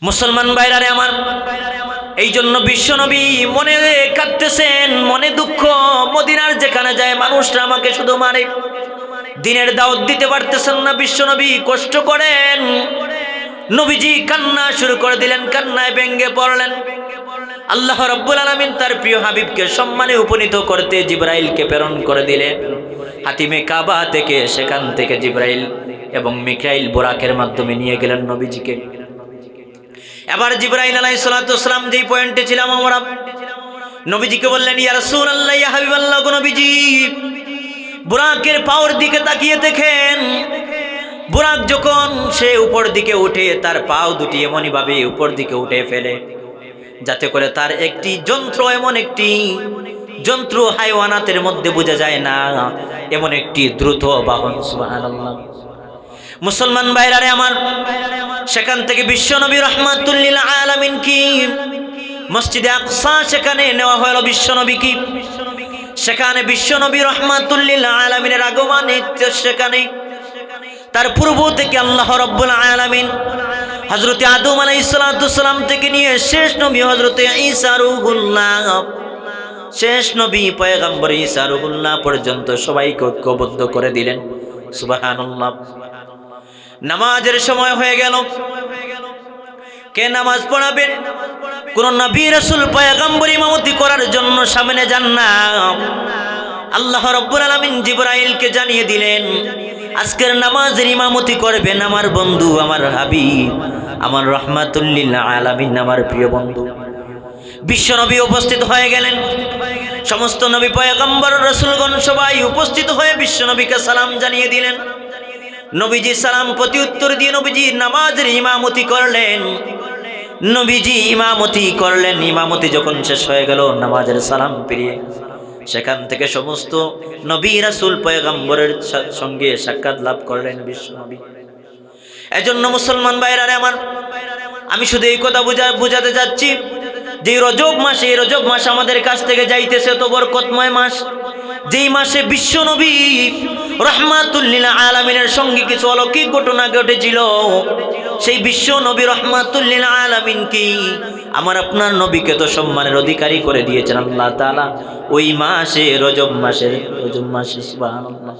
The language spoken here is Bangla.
মুসলমান ভাইরারে আমার, এই জন্য বিশ্বনবী মনে কাঁদতেছেন, মনে দুঃখ। মদিনার যেখানে যায় মানুষরা আমাকে শুধু মারে, দিনের দাওয়াত দিতে পারতেছেন না। বিশ্বনবী কষ্ট করেন। নবীজি কান্না শুরু করে দিলেন, কান্নায় ভেঙ্গে পড়লেন। আল্লাহ রাব্বুল আলামিন তার প্রিয় হাবিবকে সম্মানে উপনীত করতে জিবরাইলকে প্রেরণ করে দিলেন হাতিমে কাবা থেকে। সেখান থেকে জিবরাইল এবং মিকাইল বুরাকের মাধ্যমে নিয়ে গেলেন নবীজিকে। এবার জিবরাইল আলাইহিস সালাতু ওয়াস সালাম যেই পয়েন্টে ছিলাম আমরা, নবীজিকে বললেন, ইয়া রাসূলুল্লাহ, ইয়া হাবিবাল্লাহ, গো নবীজি, বুরাকের পাওয়ার দিকে তাকিয়ে দেখেন। বুরাক যখন সে উপর দিকে উঠে, তার পাও দুটি এমনই ভাবে উপর দিকে উঠে ফেলে যাতে করে তার একটি যন্ত্র, এমন একটি যন্ত্র হাইওয়ানাতের মধ্যে বোঝা যায় না, এমন একটি দ্রুত বাহন। সুবহানাল্লাহ। মুসলমান ভাইরারে আমার, সেখান থেকে বিশ্বনবী রাহমাতুল লিল আলামিন কি মসজিদে আকসা সেখানে নেওয়া হলো বিশ্বনবী কি। সেখানে বিশ্বনবী রাহমাতুল লিল আলামিনের আগমন। সেখানে তার পূর্ব থেকে আল্লাহ রাব্বুল আলামিন হযরত আদম আলাইহিস সালাতু সালাম থেকে নিয়ে শেষ নবী হযরত ঈসা রূহুল্লাহ, শেষ নবী পয়গম্বর ঈসা রূহুল্লাহ পর্যন্ত সবাইকে ঐক্যবদ্ধ করে দিলেন। সুবহানাল্লাহ। নামাজের সময় হয়ে গেল। কে নামাজ পড়াবেন? কোন নবী রাসূল পয়গম্বর ইমামতি করার জন্য সামনে যান না। আল্লাহ রাব্বুল আলামিন জিবরাইলকে জানিয়ে দিলেন, আজকের নামাজের ইমামতি করবেন আমার বন্ধু, আমার হাবিব, আমার রাহমাতুল লিল আলামিন, আমার প্রিয় বন্ধু। বিশ্বনবী উপস্থিত হয়ে গেলেন। সমস্ত নবী পয়গম্বর রাসূলগণ সবাই উপস্থিত হয়ে বিশ্বনবীকে সালাম জানিয়ে দিলেন। নবীজি সালাম প্রতি উত্তর দিয়ে নবীজি নামাজের ইমামতি করলেন। নবীজি ইমামতি করলেন। ইমামতি যখন শেষ হয়ে গেল, নামাজের সালাম ফিরিয়ে সেখান থেকে সমস্ত নবী রাসূল পয়গম্বরের সঙ্গে সাক্ষাৎ লাভ করলেন বিশ্বনবী। এজন্য মুসলমান ভাইরারে আমার, আমি শুধু এই কথা বুঝাতে যাচ্ছি যে রজব মাস, এই রজব মাস আমাদের কাছ থেকে যাইতেছে তো বরকতময় মাস, যেই মাসে বিশ্বনবী রাহমাতুল লিল আলামিনের সঙ্গে কিছু অলৌকিক ঘটনা ঘটেছিল। সেই বিশ্বনবী রাহমাতুল লিল আলামিন কি আমার আপনার নবীকে তো সম্মানের অধিকারী করে দিয়েছেন আল্লাহ তাআলা ওই মাসে, রজব মাসে। সুবহানাল্লাহ।